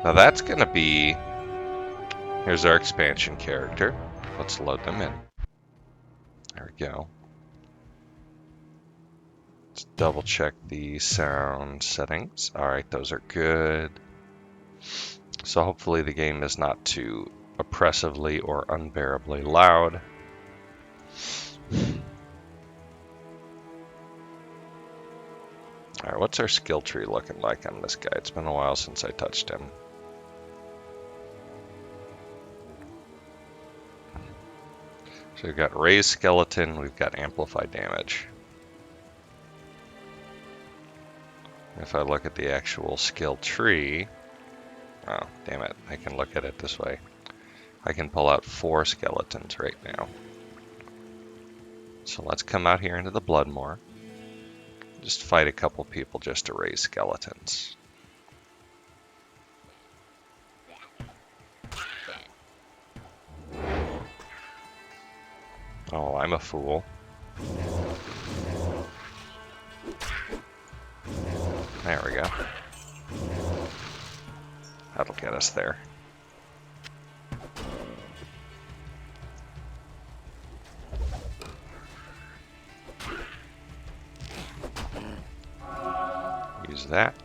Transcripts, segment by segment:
Now that's going to be... Here's our expansion character. Let's load them in. There we go. Let's double check the sound settings. Alright, those are good. So hopefully the game is not too oppressively or unbearably loud. Alright, what's our skill tree looking like on this guy? It's been a while since I touched him. So we've got raised skeleton, we've got amplified damage. If I look at the actual skill tree, oh, damn it, I can look at it this way. I can pull out 4 skeletons right now. So let's come out here into the Bloodmoor. Just fight a couple people just to raise skeletons. Oh, I'm a fool. There we go. That'll get us there. Use that.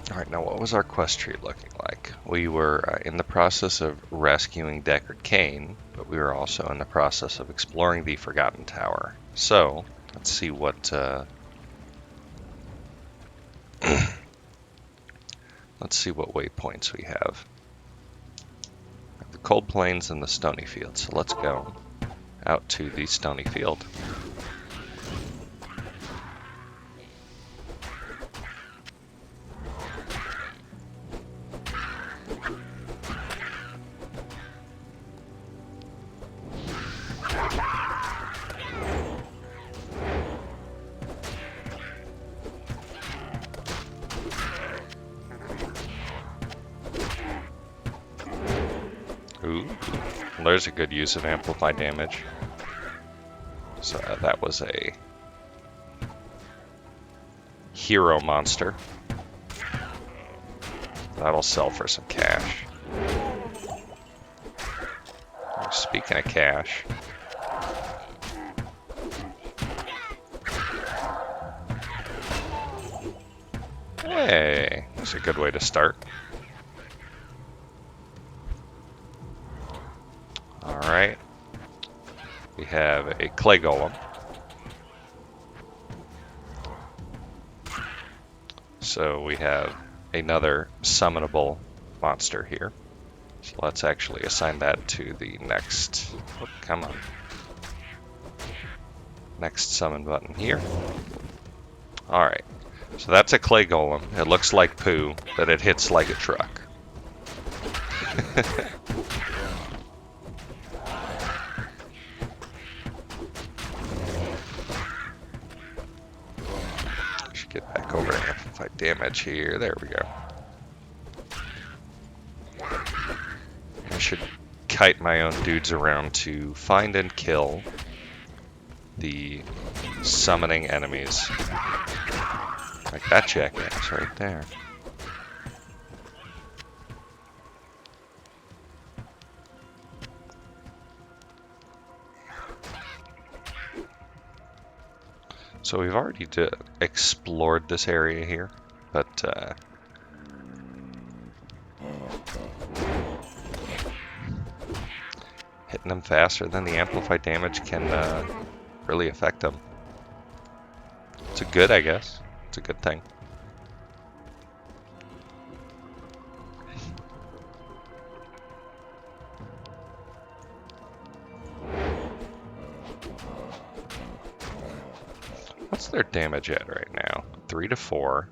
Alright, now what was our quest tree looking like? We were in the process of rescuing Deckard Cain, but we were also in the process of exploring the Forgotten Tower. So, let's see what... let's see what waypoints we have. The Cold Plains and the Stony Field, so let's go out to the Stony Field. Ooh, there's a good use of amplified damage. So that was a hero monster. That'll sell for some cash. Speaking of cash. Hey, that's a good way to start. Alright. We have a clay golem. So we have another summonable monster here. So let's actually assign that to the next... Oh, come on. Next summon button here. Alright. So that's a clay golem. It looks like poo, but it hits like a truck. Should get back over and amplify damage here. There we go. I should kite my own dudes around to find and kill the summoning enemies. Like that jackass right there. So we've already explored this area here, but hitting them faster than the amplified damage can really affect them. It's a good, I guess. It's a good thing. What's their damage at right now? 3 to 4.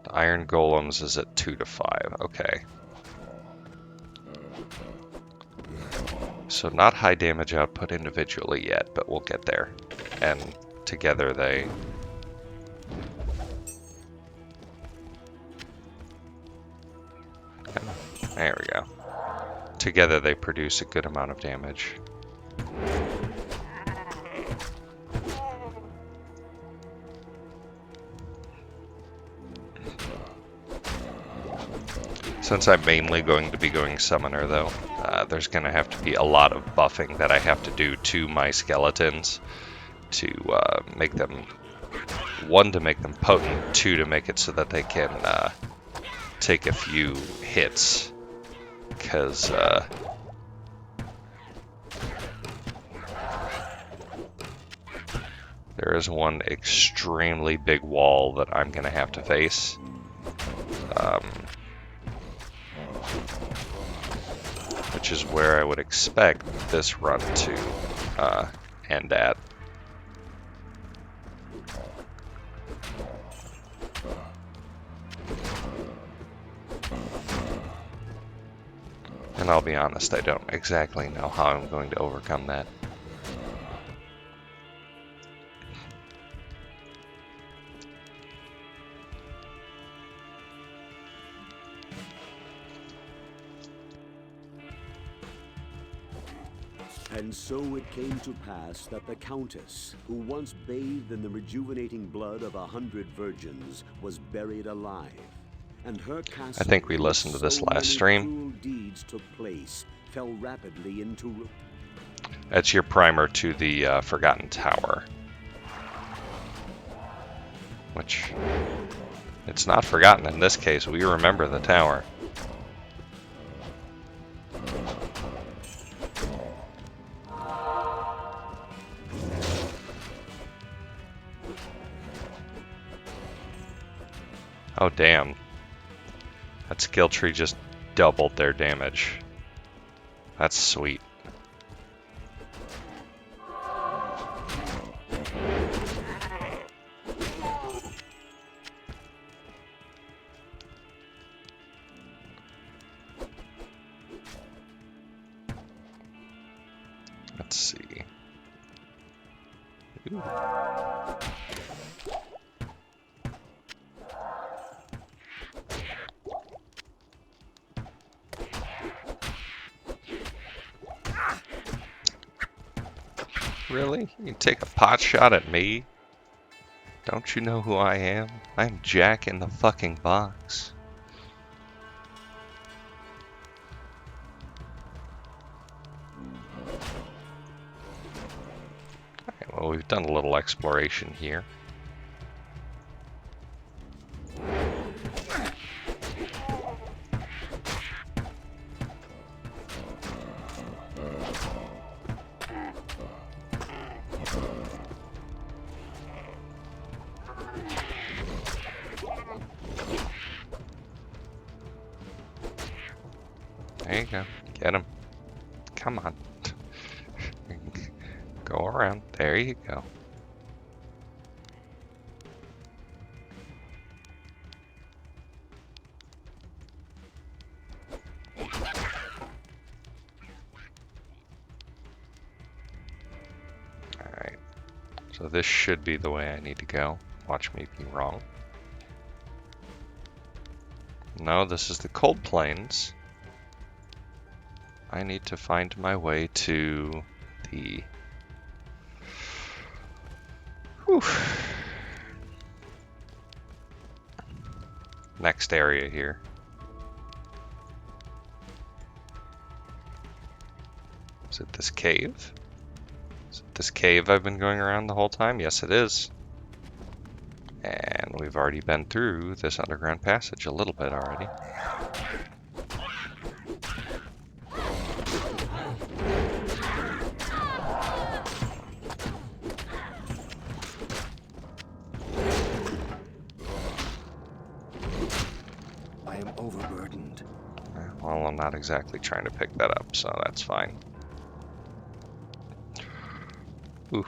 The Iron Golems is at 2 to 5. Okay. So not high damage output individually yet, but we'll get there. And together they... There we go. Together they produce a good amount of damage. Since I'm mainly going to be going summoner, though, there's going to have to be a lot of buffing that I have to do to my skeletons to make them, one, to make them potent, two, to make it so that they can take a few hits. Because there is one extremely big wall that I'm going to have to face. Which is where I would expect this run to end at. And I'll be honest, I don't exactly know how I'm going to overcome that. And so it came to pass that the Countess, who once bathed in the rejuvenating blood of 100 virgins, was buried alive. And her castle, I think we listened to this last stream. cruel deeds took place, fell rapidly into ruin. That's your primer to the Forgotten Tower. Which, it's not forgotten in this case. We remember the tower. Oh, damn. That skill tree just doubled their damage. That's sweet. Let's see. Ooh. Really? You take a pot shot at me? Don't you know who I am? I'm Jack in the fucking Box. Alright, well, we've done a little exploration here. There you go. Get him. Come on. Go around. There you go. Alright. So this should be the way I need to go. Watch me be wrong. No, this is the Cold Plains. I need to find my way to the... Whew. Next area here. Is it this cave? Is it this cave I've been going around the whole time? Yes, it is. And we've already been through this underground passage a little bit already. I am overburdened. Well, I'm not exactly trying to pick that up, so that's fine. Ooh.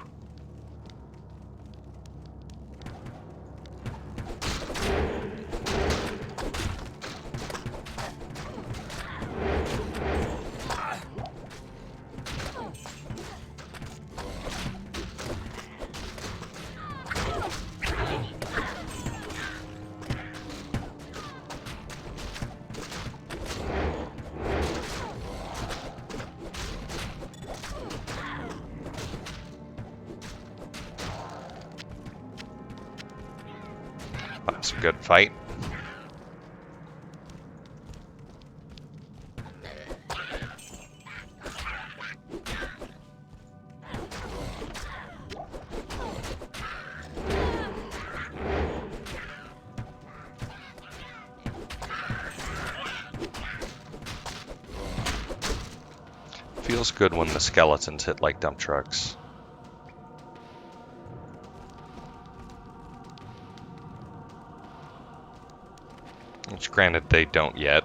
That's a good fight. Feels good when the skeletons hit like dump trucks. Which, granted, they don't yet.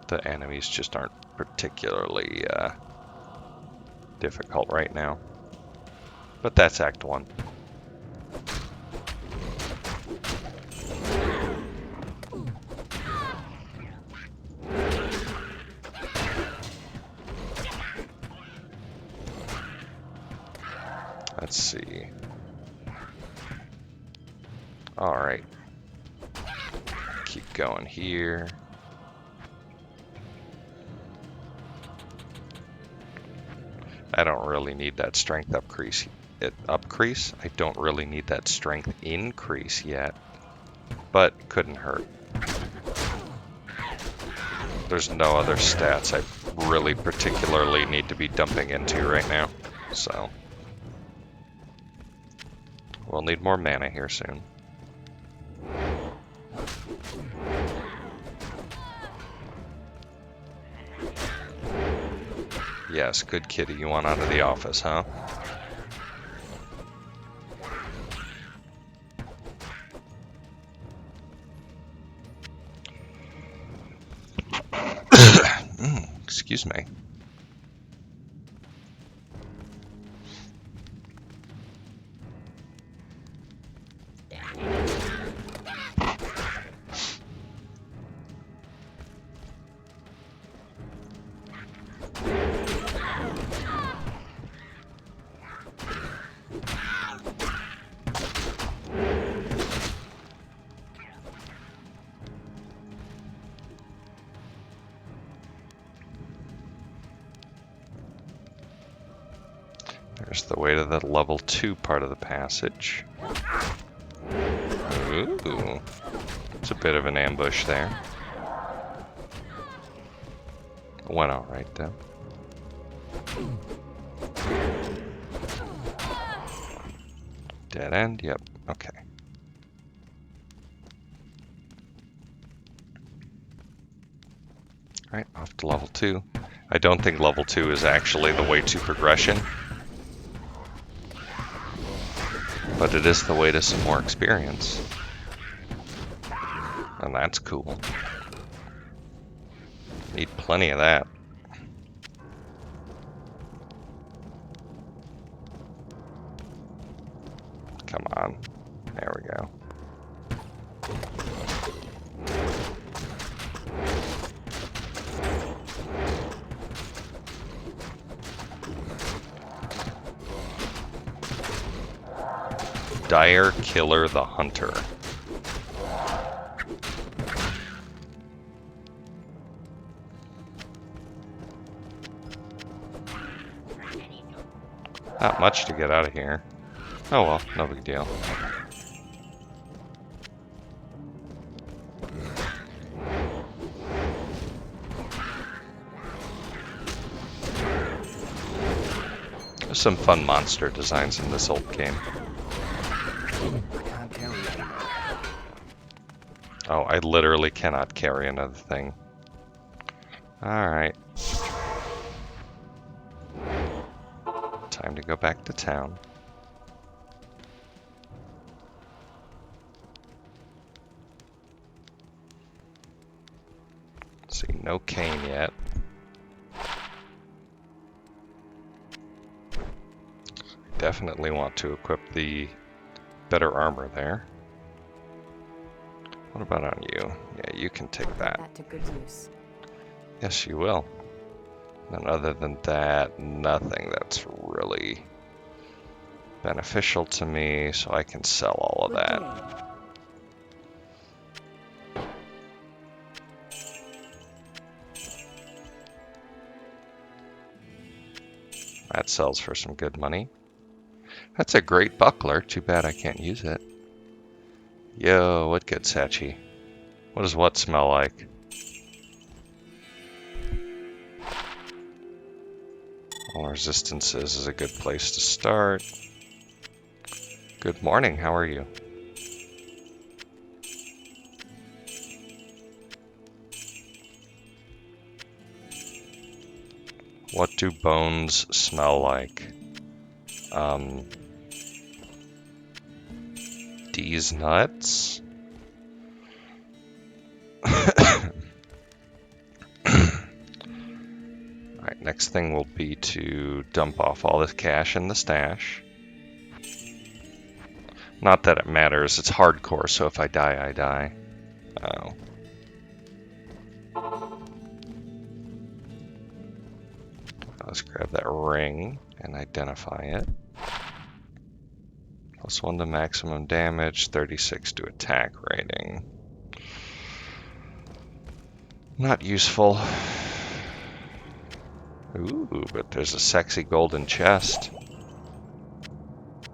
The enemies just aren't particularly difficult right now. But that's Act 1. Let's see. Alright. Keep going here. I don't really need that strength upcrease. I don't really need that strength increase yet, but couldn't hurt. There's no other stats I really particularly need to be dumping into right now, so we'll need more mana here soon. Yes, good kitty, you want out of the office, huh? Excuse me. There's the way to the level 2 part of the passage. Ooh, it's a bit of an ambush there. Went all right though. Dead end? Yep, okay. Alright, off to level 2. I don't think level 2 is actually the way to progression, but it is the way to some more experience. And that's cool. Need plenty of that. Come on. There we go. Dire Killer the Hunter. Not much to get out of here. Oh well, no big deal. There's some fun monster designs in this old game. Oh, I literally cannot carry another thing. Alright. Time to go back to town. See, no cane yet. Definitely want to equip the better armor there. What about on you? Yeah, you can take that. To good use. Yes, you will. And other than that, nothing that's really beneficial to me, so I can sell all of that. That sells for some good money. That's a great buckler. Too bad I can't use it. Yo, what good, Sachi? What does what smell like? All resistances is a good place to start. Good morning, how are you? What do bones smell like? These nuts? Alright, next thing will be to dump off all this cash in the stash. Not that it matters, it's hardcore, so if I die, I die. Oh. Let's grab that ring and identify it. +1 to maximum damage, 36 to attack rating. Not useful. Ooh, but there's a sexy golden chest.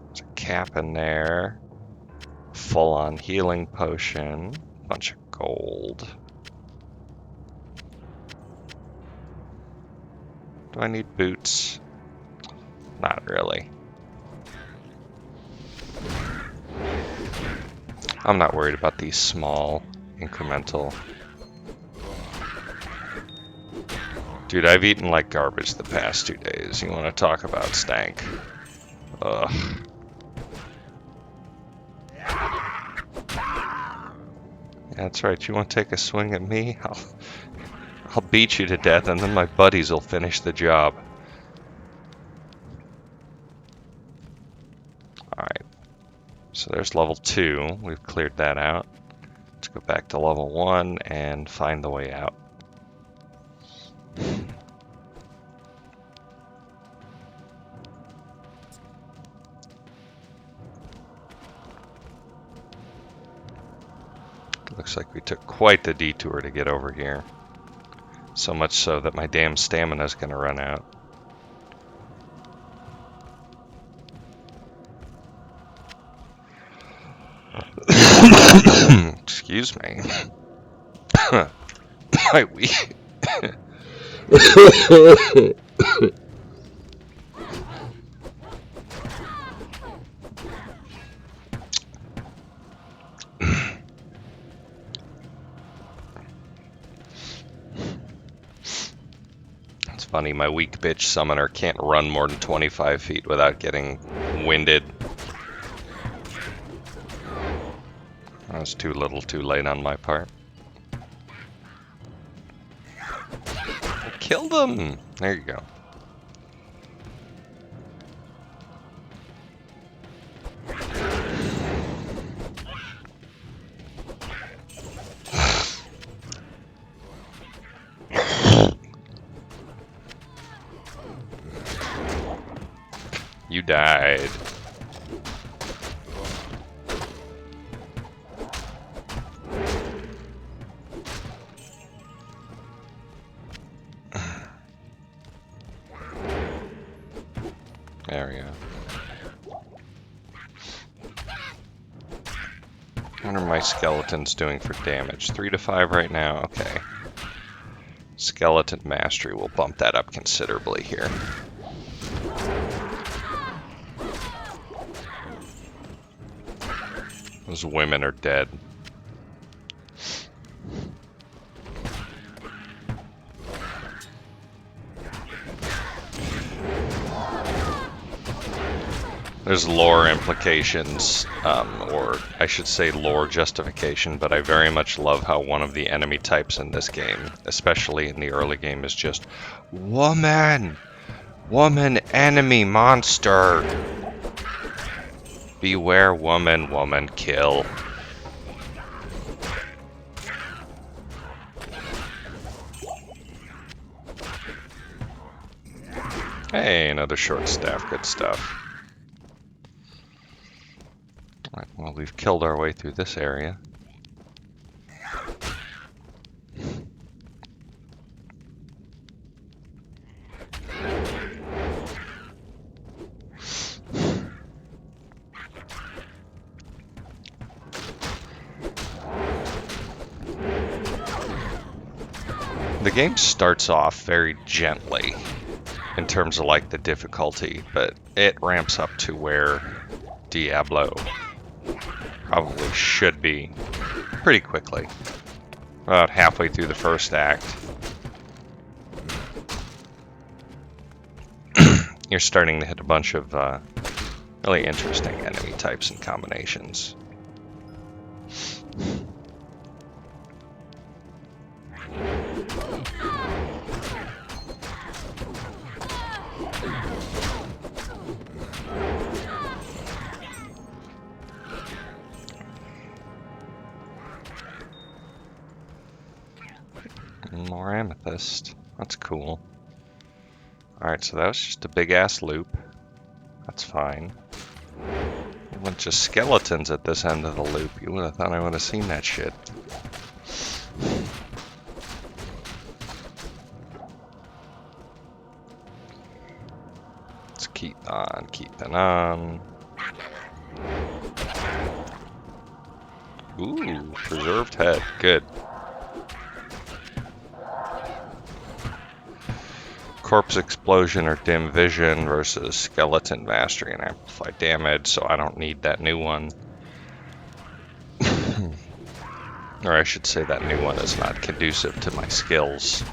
There's a cap in there. Full-on healing potion. Bunch of gold. Do I need boots? Not really. I'm not worried about these small, incremental. Dude, I've eaten like garbage the past 2 days. You want to talk about stank? Ugh. That's right, you want to take a swing at me? I'll beat you to death and then my buddies will finish the job. Alright. So there's level 2. We've cleared that out. Let's go back to level 1 and find the way out. Looks like we took quite the detour to get over here. So much so that my damn stamina is going to run out. Excuse me. My weak. It's funny, my weak bitch summoner can't run more than 25 feet without getting winded. That was too little too late on my part. I killed him! There you go. You died. There we go. What are my skeletons doing for damage? 3 to 5 right now? Okay. Skeleton mastery will bump that up considerably here. Those women are dead. There's lore implications, or I should say lore justification, but I very much love how one of the enemy types in this game, especially in the early game, is just woman! Woman enemy monster! Beware woman, woman kill. Hey, another short staff, good stuff. Alright, well, we've killed our way through this area. The game starts off very gently in terms of like the difficulty, but it ramps up to where Diablo probably should be pretty quickly. About halfway through the first act. you're starting to hit a bunch of really interesting enemy types and combinations. More amethyst. That's cool. Alright, so that was just a big ass loop. That's fine. A bunch of skeletons at this end of the loop. You would have thought I would have seen that shit. Let's keep on keeping on. Ooh, preserved head. Good. Corpse explosion or dim vision versus skeleton mastery and amplified damage, so I don't need that new one. Or I should say that new one is not conducive to my skills.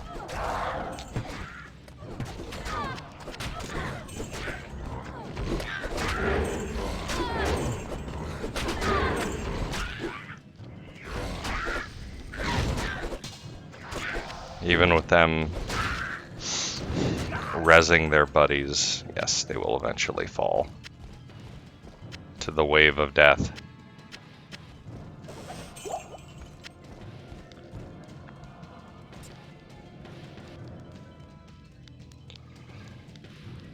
Even with them rezzing their buddies, yes, they will eventually fall to the wave of death.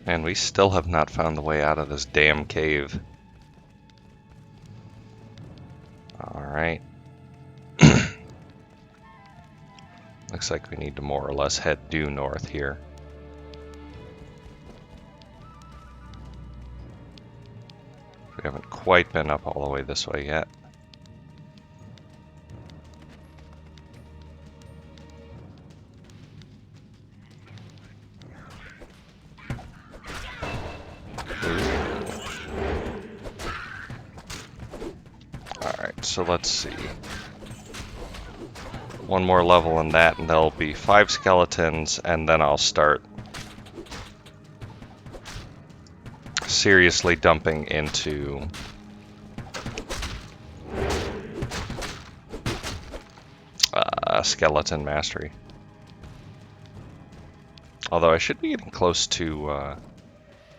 And we still have not found the way out of this damn cave. Alright. Looks like we need to more or less head due north here. We haven't quite been up all the way this way yet. Alright, so let's see. One more level in that and there'll be 5 skeletons, and then I'll start seriously dumping into skeleton mastery. Although I should be getting close to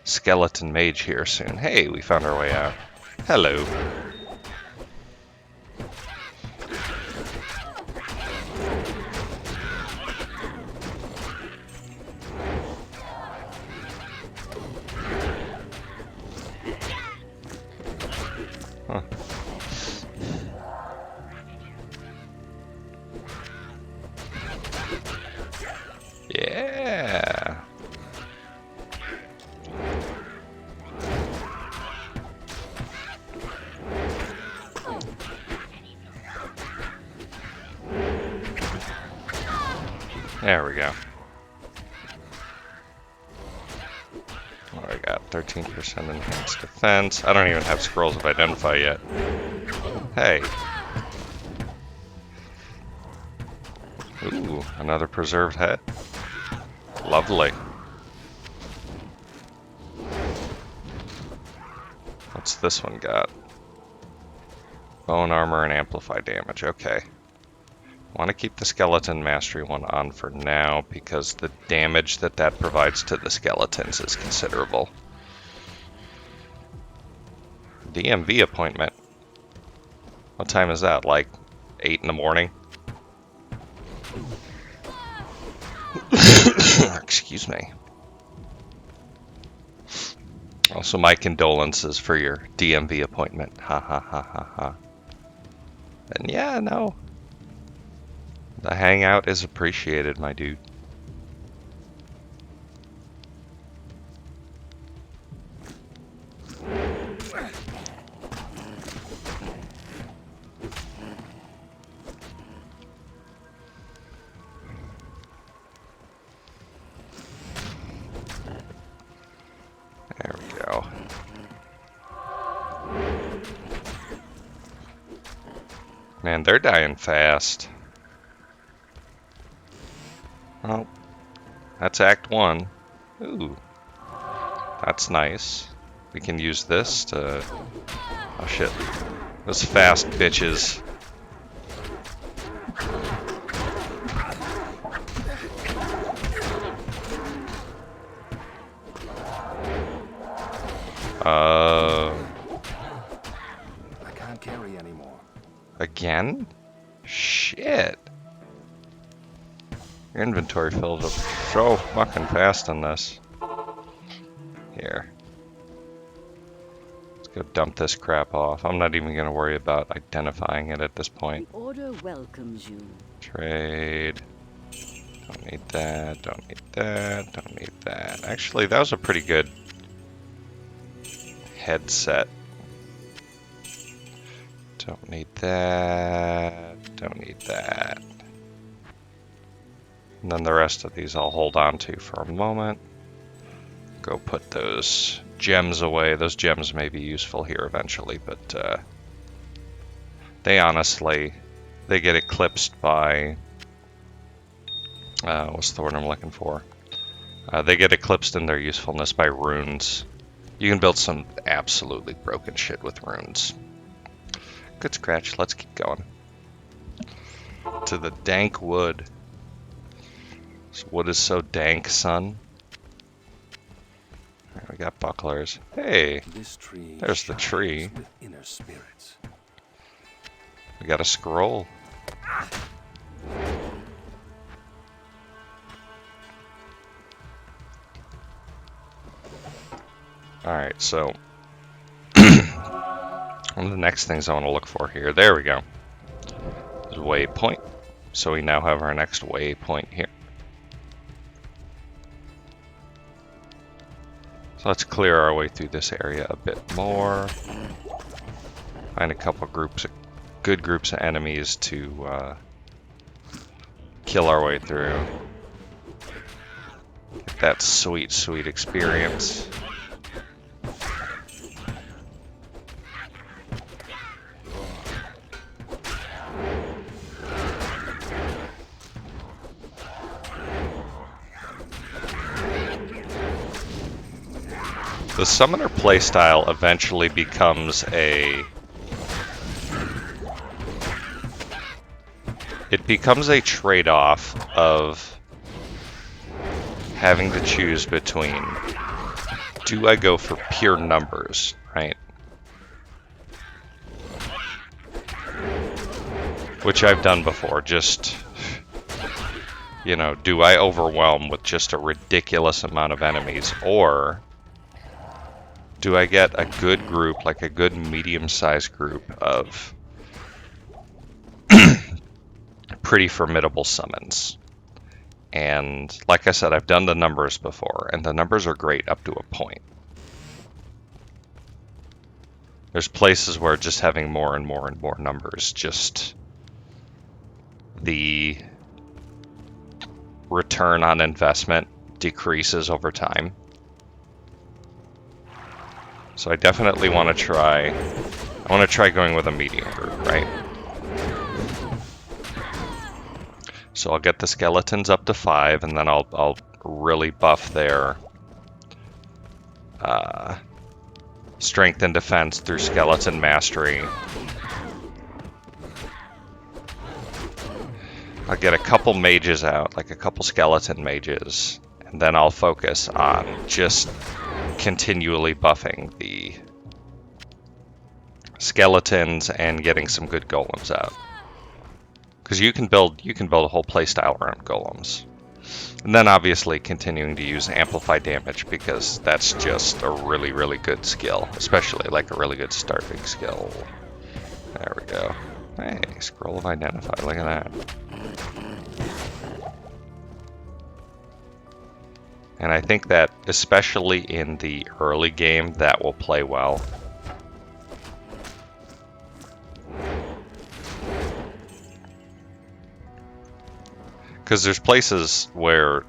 skeleton mage here soon. Hey, we found our way out. Hello. Huh. Yeah. There we go. What do I got? 13% enhanced defense. I don't even have scrolls of identify yet. Hey. Ooh, another preserved head. Lovely. What's this one got? Bone armor and amplify damage. Okay. Want to keep the skeleton mastery one on for now because the damage that provides to the skeletons is considerable. DMV appointment. What time is that? Like 8 in the morning? Excuse me. Also, my condolences for your DMV appointment. Ha ha ha ha ha. And yeah, no. The hangout is appreciated, my dude. There we go. Man, they're dying fast. Oh, that's Act 1. Ooh. That's nice. We can use this to... Oh shit. Those fast bitches. I can't carry anymore. Again? Shit. Your inventory fills up so fucking fast on this. Here. Let's go dump this crap off. I'm not even gonna worry about identifying it at this point. The order welcomes you. Trade. Don't need that, don't need that, don't need that. Actually, that was a pretty good headset. Don't need that, don't need that. And then the rest of these I'll hold on to for a moment. Go put those gems away. Those gems may be useful here eventually, but they honestly, they get eclipsed by, what's the word I'm looking for? They get eclipsed in their usefulness by runes. You can build some absolutely broken shit with runes. Good scratch, let's keep going. To the dank wood. This wood is so dank, son. Alright, we got bucklers. Hey, This tree there's the tree. shines with inner spirits. We got a scroll. Alright, so one of the next things I want to look for here, there we go, is waypoint. So we now have our next waypoint here. So let's clear our way through this area a bit more. Find a couple groups, good groups of enemies to kill our way through. Get that sweet, sweet experience. The summoner playstyle eventually becomes a trade-off of having to choose between, do I go for pure numbers, right? Which I've done before, just, you know, do I overwhelm with just a ridiculous amount of enemies, or do I get a good group, like a good medium-sized group of pretty formidable summons? And like I said, I've done the numbers before, and the numbers are great up to a point. There's places where just having more and more and more numbers, just the return on investment decreases over time. So I definitely want to try, going with a medium group, right? So I'll get the skeletons up to 5, and then I'll really buff their strength and defense through skeleton mastery. I'll get a couple mages out, like a couple skeleton mages, and then I'll focus on just continually buffing the skeletons and getting some good golems out, because you can build a whole playstyle around golems, and then obviously continuing to use amplify damage, because that's just a really, really good skill, especially like a really good starting skill. There we go. Hey, scroll of identify, look at that. And I think that, especially in the early game, that will play well. Because there's places where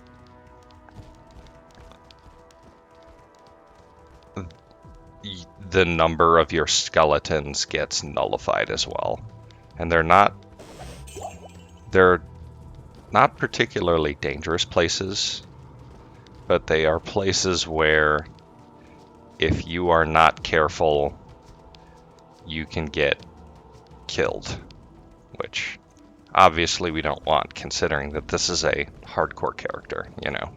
the number of your skeletons gets nullified as well. And they're not particularly dangerous places, but they are places where if you are not careful, you can get killed, which obviously we don't want, considering that this is a hardcore character, you know.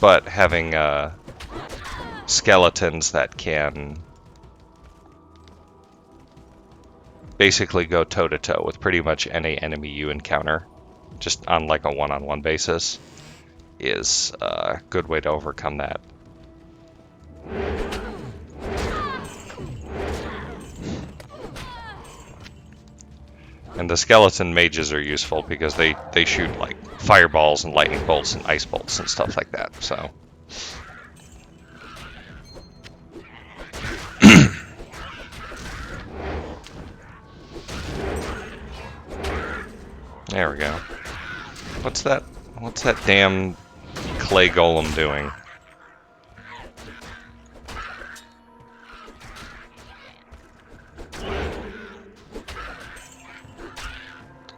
But having skeletons that can basically go toe-to-toe with pretty much any enemy you encounter, just on like a one-on-one basis, is a good way to overcome that. And the skeleton mages are useful because they shoot like fireballs and lightning bolts and ice bolts and stuff like that, so. There we go. What's that damn clay golem doing?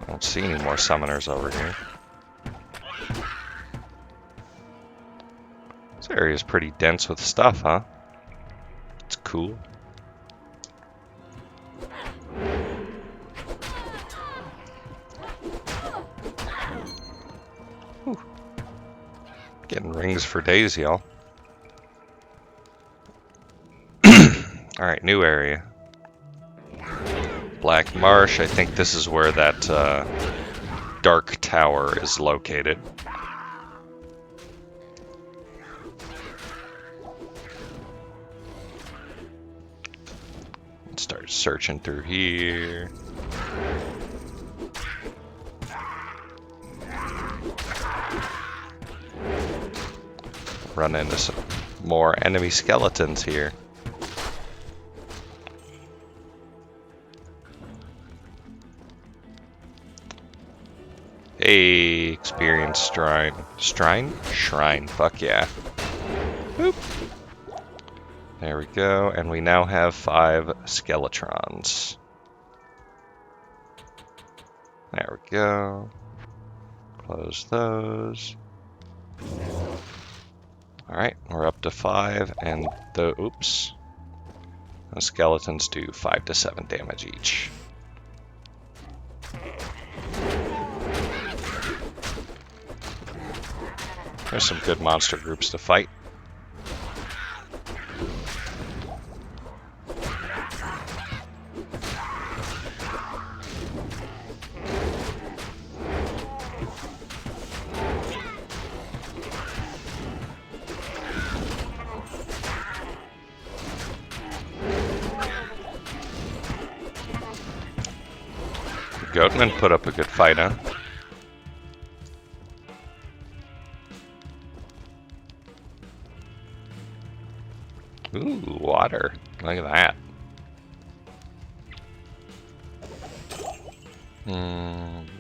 I don't see any more summoners over here. This area is pretty dense with stuff, huh? It's cool. Whew. Getting rings for days, y'all. Alright, new area. Black Marsh. I think this is where that dark tower is located. Let's start searching through here. Run into some more enemy skeletons here. Hey, experience shrine. Shrine, fuck yeah. Boop. There we go, and we now have 5 skeletrons. There we go. Close those. Alright, we're up to 5, and the skeletons do 5 to 7 damage each. There's some good monster groups to fight. Goatman put up a good fight, huh? Ooh, water. Look at that.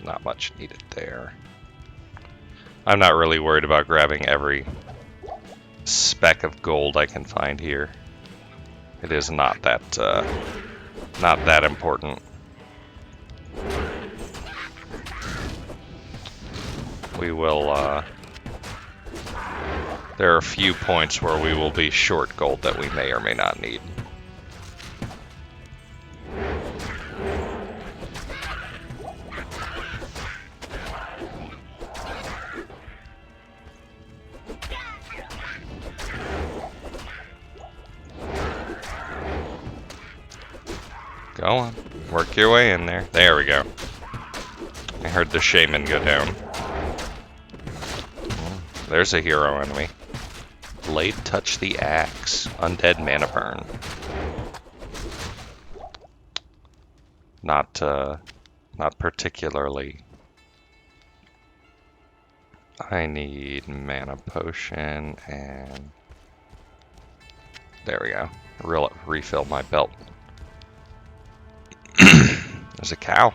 Not much needed there. I'm not really worried about grabbing every speck of gold I can find here. It is not that important. We will, there are a few points where we will be short gold that we may or may not need. Go on. Work your way in there. There we go. I heard the shaman go down. There's a hero enemy. Blade touch the axe. Undead mana burn. Not particularly. I need mana potion and there we go. Refill my belt. There's a cow.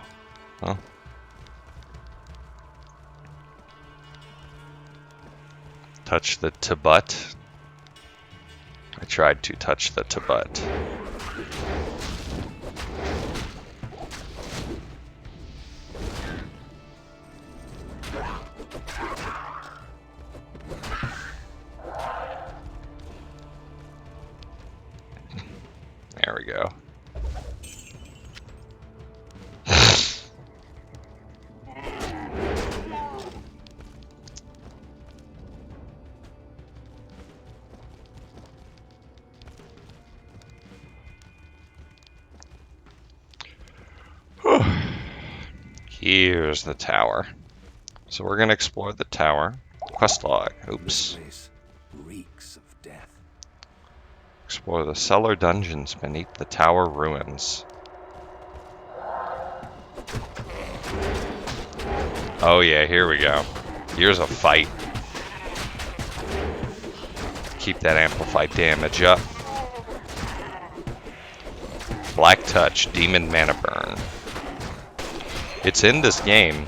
Oh. Touch the Tibut. I tried to touch the Tibut. we go. Here's the tower. So we're going to explore the tower. Quest log. This Oops. place reeks of death. Explore the cellar dungeons beneath the tower ruins. Oh yeah, here we go. Here's a fight. Keep that amplified damage up. Black Touch, Demon Mana Burn. It's in this game.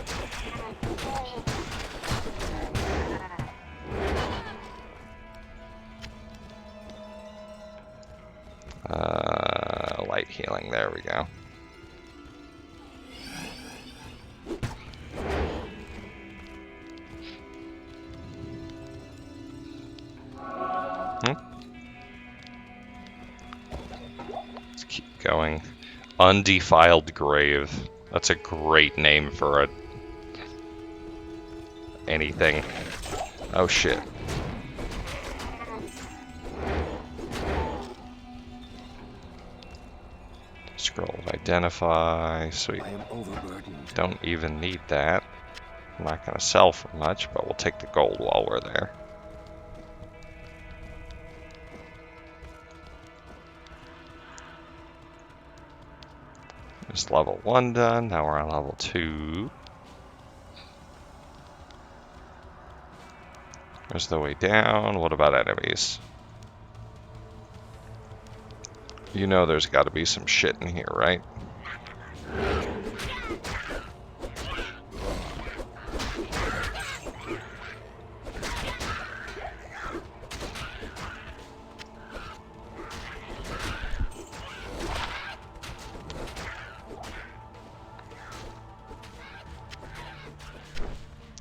Light healing, there we go. Let's keep going. Undefiled Grave. That's a great name for a anything. Oh shit. Scroll of Identify. Sweet. I am overburdened. Don't even need that. I'm not going to sell for much, but we'll take the gold while we're there. Just level 1 done. Now we're on level 2. There's the way down. What about enemies? You know there's got to be some shit in here, right?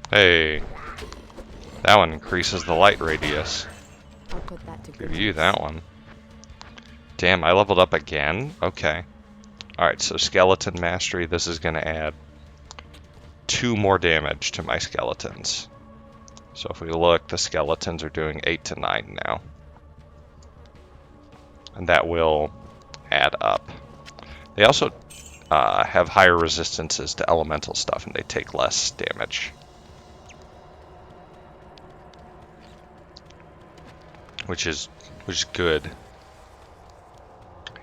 Hey, that one increases the light radius. I'll put that to good Give you use. that one. Damn, I leveled up again? Okay. Alright, so Skeleton Mastery, this is going to add 2 more damage to my skeletons. So if we look, the skeletons are doing 8 to 9 now. And that will add up. They also have higher resistances to elemental stuff, and they take less damage. Which is good.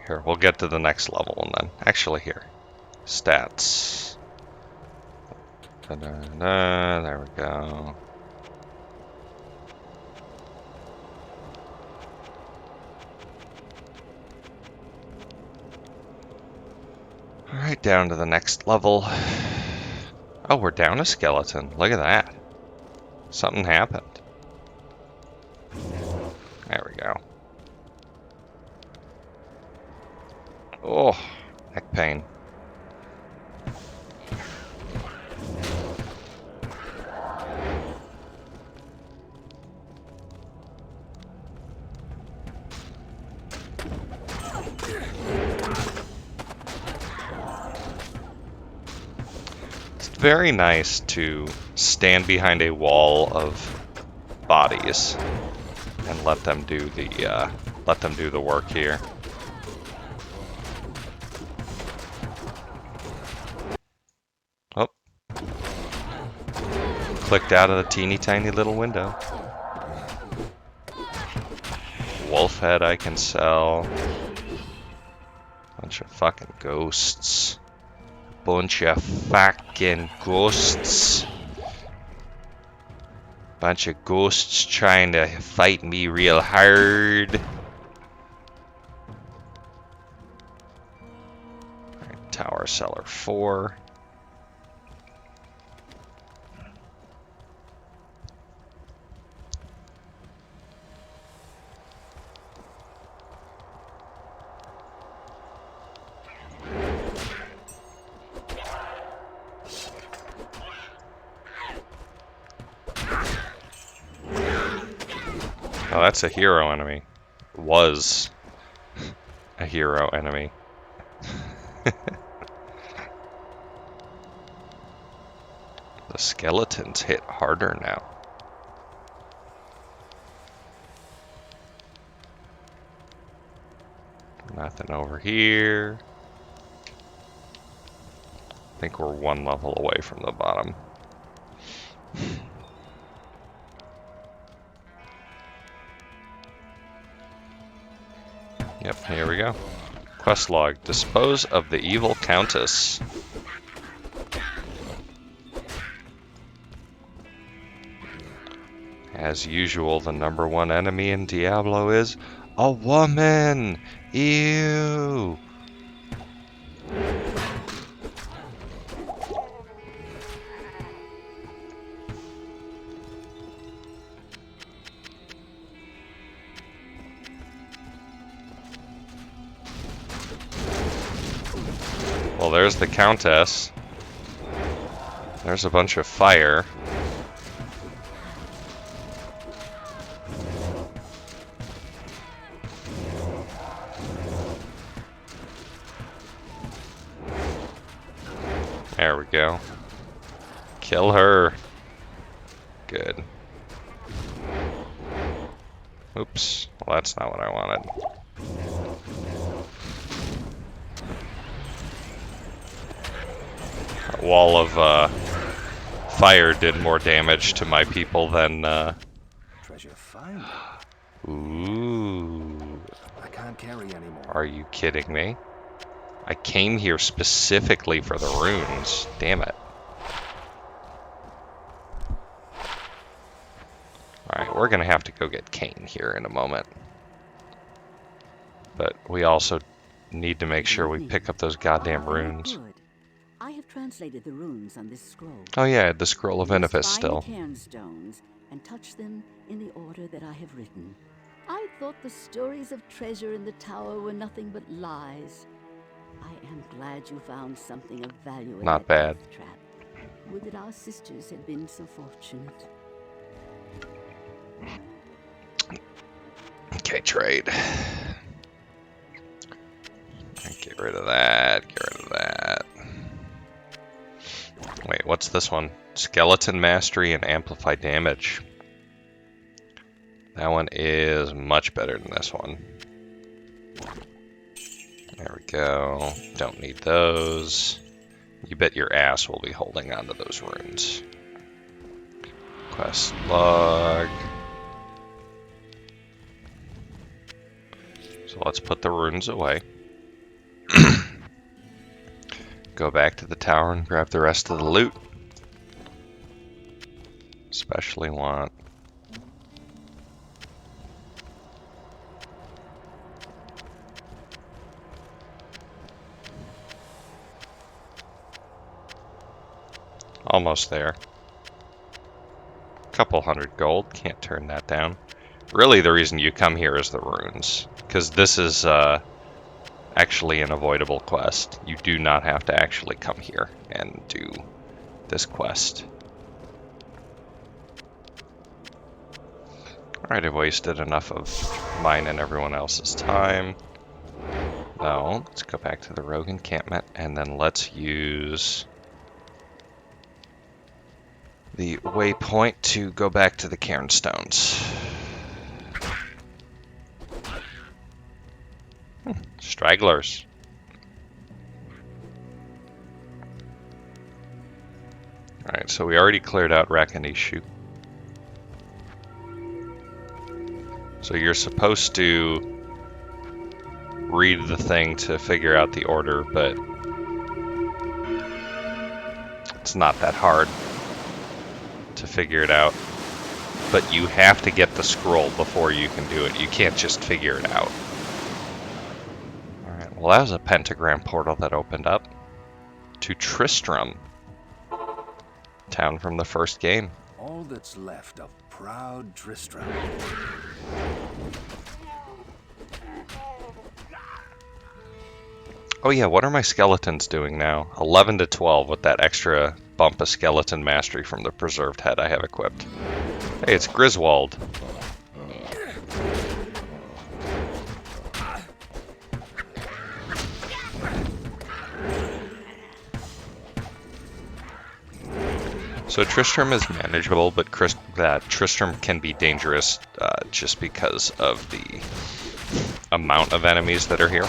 Here, we'll get to the next level and then. Actually, here. Stats. Da-da-da, there we go. Alright, down to the next level. Oh, we're down a skeleton. Look at that. Something happened. There we go. Oh, neck pain. It's very nice to stand behind a wall of bodies and let them do the work here. Oh. Clicked out of the teeny tiny little window. Wolf head I can sell. Bunch of fucking ghosts. Bunch of fucking ghosts. Bunch of ghosts trying to fight me real hard. Alright, Tower Cellar 4. Oh, that's a hero enemy. Was. a hero enemy. The skeletons hit harder now. Nothing over here. I think we're one level away from the bottom. Yep, here we go. Quest log. Dispose of the evil countess. As usual, the #1 enemy in Diablo is a woman! Ew! Well, there's the countess. There's a bunch of fire. There we go. Kill her. Good. Oops. Well, that's not what I wanted. That wall of fire did more damage to my people than Treasure finder. Ooh. I can't carry anymore. Are you kidding me? I came here specifically for the runes. Damn it. Alright, we're gonna have to go get Cain here in a moment. But we also need to make sure we pick up those goddamn runes. Good. I have translated the runes on this scroll. Oh yeah, the Scroll of You must Innovis find still. the cairnstones and touch them in the order that I have written. I thought the stories of treasure in the tower were nothing but lies. I am glad you found something of value in Not that bad. death trap. Would that our sisters had been so fortunate. Okay, trade. Get rid of that, get rid of that. Wait, what's this one? Skeleton Mastery and Amplify Damage. That one is much better than this one. There we go. Don't need those. You bet your ass we'll be holding on to those runes. Quest log. So let's put the runes away. Go back to the tower and grab the rest of the loot. Especially want... Almost there. Couple hundred gold, can't turn that down. Really the reason you come here is the runes. Because this is actually an avoidable quest. You do not have to actually come here and do this quest. Alright, I've wasted enough of mine and everyone else's time. Now, let's go back to the rogue encampment and then let's use the waypoint to go back to the cairnstones. Stragglers. Alright, so we already cleared out Rakanishu. So you're supposed to read the thing to figure out the order, but it's not that hard to figure it out. But you have to get the scroll before you can do it. You can't just figure it out. Alright, well that was a pentagram portal that opened up to Tristram, town from the first game. All that's left of proud Tristram. Oh yeah, what are my skeletons doing now? 11 to 12 with that extra bump of skeleton mastery from the preserved head I have equipped. Hey, it's Griswold. So Tristram is manageable, but Tristram can be dangerous just because of the amount of enemies that are here.